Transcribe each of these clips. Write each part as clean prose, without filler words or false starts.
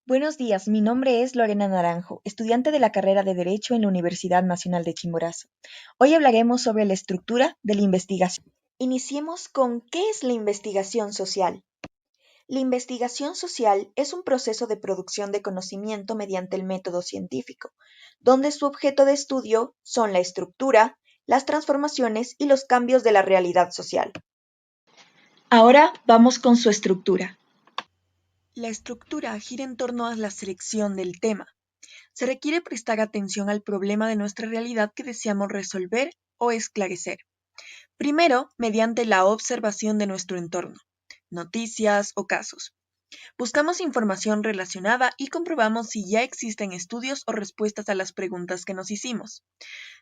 Buenos días, mi nombre es Lorena Naranjo, estudiante de la carrera de Derecho en la Universidad Nacional de Chimborazo. Hoy hablaremos sobre la estructura de la investigación. Iniciemos con ¿qué es la investigación social? La investigación social es un proceso de producción de conocimiento mediante el método científico, donde su objeto de estudio son la estructura, las transformaciones y los cambios de la realidad social. Ahora vamos con su estructura. La estructura gira en torno a la selección del tema. Se requiere prestar atención al problema de nuestra realidad que deseamos resolver o esclarecer. Primero, mediante la observación de nuestro entorno, noticias o casos. Buscamos información relacionada y comprobamos si ya existen estudios o respuestas a las preguntas que nos hicimos.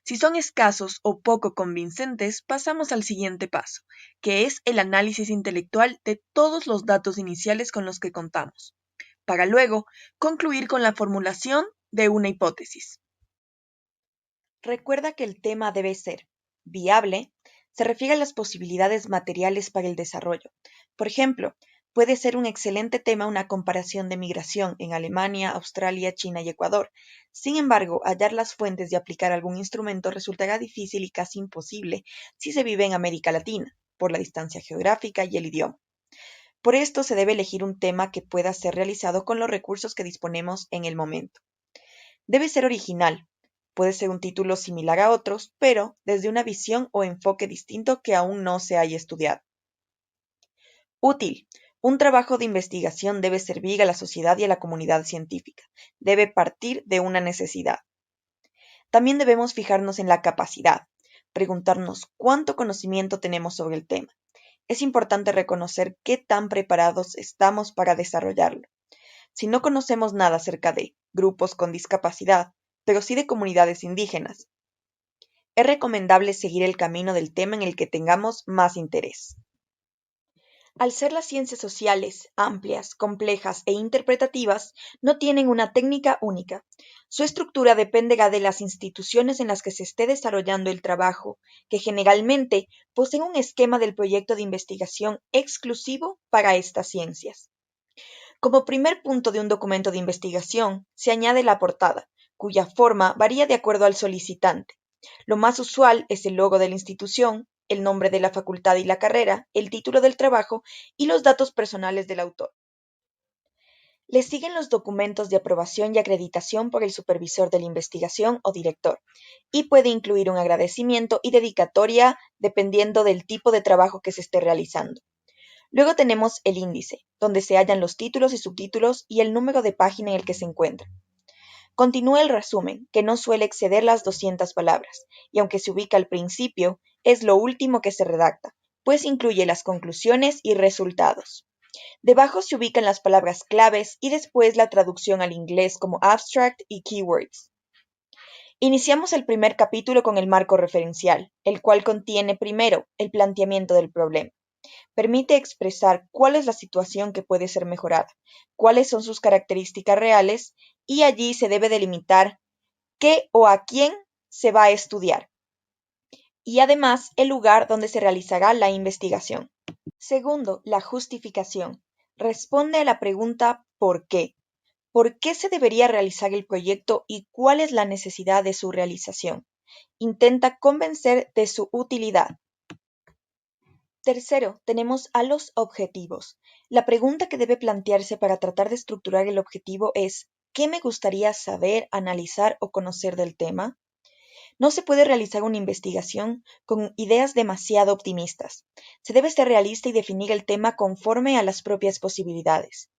Si son escasos o poco convincentes, pasamos al siguiente paso, que es el análisis intelectual de todos los datos iniciales con los que contamos, para luego concluir con la formulación de una hipótesis. Recuerda que el tema debe ser viable, se refiere a las posibilidades materiales para el desarrollo. Por ejemplo, puede ser un excelente tema una comparación de migración en Alemania, Australia, China y Ecuador. Sin embargo, hallar las fuentes y aplicar algún instrumento resultará difícil y casi imposible si se vive en América Latina, por la distancia geográfica y el idioma. Por esto se debe elegir un tema que pueda ser realizado con los recursos que disponemos en el momento. Debe ser original. Puede ser un título similar a otros, pero desde una visión o enfoque distinto que aún no se haya estudiado. Útil. Un trabajo de investigación debe servir a la sociedad y a la comunidad científica. Debe partir de una necesidad. También debemos fijarnos en la capacidad. Preguntarnos cuánto conocimiento tenemos sobre el tema. Es importante reconocer qué tan preparados estamos para desarrollarlo. Si no conocemos nada acerca de grupos con discapacidad, pero sí de comunidades indígenas, es recomendable seguir el camino del tema en el que tengamos más interés. Al ser las ciencias sociales amplias, complejas e interpretativas, no tienen una técnica única. Su estructura dependerá de las instituciones en las que se esté desarrollando el trabajo, que generalmente poseen un esquema del proyecto de investigación exclusivo para estas ciencias. Como primer punto de un documento de investigación, se añade la portada, cuya forma varía de acuerdo al solicitante. Lo más usual es el logo de la institución, el nombre de la facultad y la carrera, el título del trabajo y los datos personales del autor. Le siguen los documentos de aprobación y acreditación por el supervisor de la investigación o director, y puede incluir un agradecimiento y dedicatoria dependiendo del tipo de trabajo que se esté realizando. Luego tenemos el índice, donde se hallan los títulos y subtítulos y el número de página en el que se encuentra. Continúa el resumen, que no suele exceder las 200 palabras, y aunque se ubica al principio, es lo último que se redacta, pues incluye las conclusiones y resultados. Debajo se ubican las palabras claves y después la traducción al inglés como abstract y keywords. Iniciamos el primer capítulo con el marco referencial, el cual contiene primero el planteamiento del problema. Permite expresar cuál es la situación que puede ser mejorada, cuáles son sus características reales y allí se debe delimitar qué o a quién se va a estudiar y además el lugar donde se realizará la investigación. Segundo, la justificación. Responde a la pregunta ¿por qué? ¿Por qué se debería realizar el proyecto y cuál es la necesidad de su realización? Intenta convencer de su utilidad. Tercero, tenemos a los objetivos. La pregunta que debe plantearse para tratar de estructurar el objetivo es ¿qué me gustaría saber, analizar o conocer del tema? No se puede realizar una investigación con ideas demasiado optimistas. Se debe ser realista y definir el tema conforme a las propias posibilidades.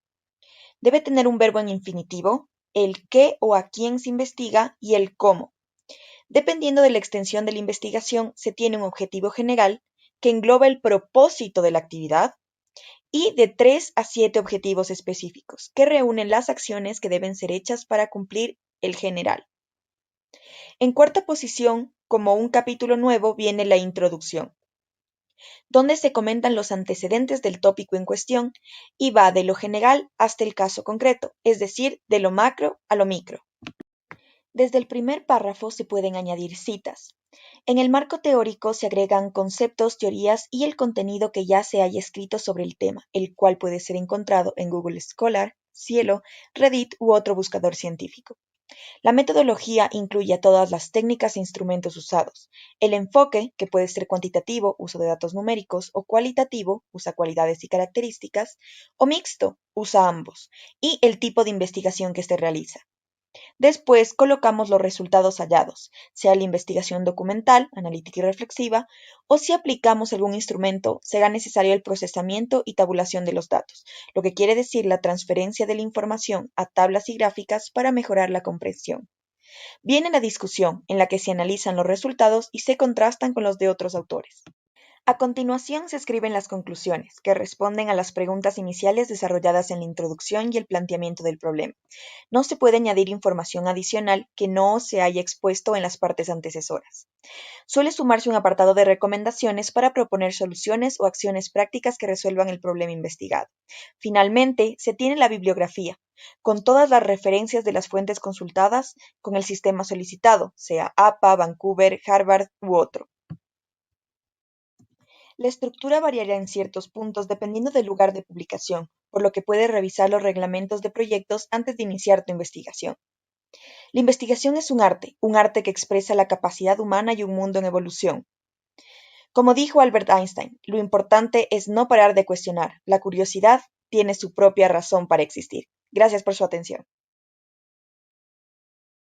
Debe tener un verbo en infinitivo, el qué o a quién se investiga y el cómo. Dependiendo de la extensión de la investigación, se tiene un objetivo general que engloba el propósito de la actividad y de 3 a 7 objetivos específicos, que reúnen las acciones que deben ser hechas para cumplir el general. En cuarta posición, como un capítulo nuevo, viene la introducción, donde se comentan los antecedentes del tópico en cuestión y va de lo general hasta el caso concreto, es decir, de lo macro a lo micro. Desde el primer párrafo se pueden añadir citas. En el marco teórico se agregan conceptos, teorías y el contenido que ya se haya escrito sobre el tema, el cual puede ser encontrado en Google Scholar, Cielo, Reddit u otro buscador científico. La metodología incluye a todas las técnicas e instrumentos usados. El enfoque, que puede ser cuantitativo, uso de datos numéricos, o cualitativo, usa cualidades y características, o mixto, usa ambos, y el tipo de investigación que se realiza. Después colocamos los resultados hallados, sea la investigación documental, analítica y reflexiva, o si aplicamos algún instrumento, será necesario el procesamiento y tabulación de los datos, lo que quiere decir la transferencia de la información a tablas y gráficas para mejorar la comprensión. Viene la discusión, en la que se analizan los resultados y se contrastan con los de otros autores. A continuación se escriben las conclusiones, que responden a las preguntas iniciales desarrolladas en la introducción y el planteamiento del problema. No se puede añadir información adicional que no se haya expuesto en las partes antecesoras. Suele sumarse un apartado de recomendaciones para proponer soluciones o acciones prácticas que resuelvan el problema investigado. Finalmente, se tiene la bibliografía, con todas las referencias de las fuentes consultadas con el sistema solicitado, sea APA, Vancouver, Harvard u otro. La estructura variará en ciertos puntos dependiendo del lugar de publicación, por lo que puedes revisar los reglamentos de proyectos antes de iniciar tu investigación. La investigación es un arte que expresa la capacidad humana y un mundo en evolución. Como dijo Albert Einstein, lo importante es no parar de cuestionar. La curiosidad tiene su propia razón para existir. Gracias por su atención.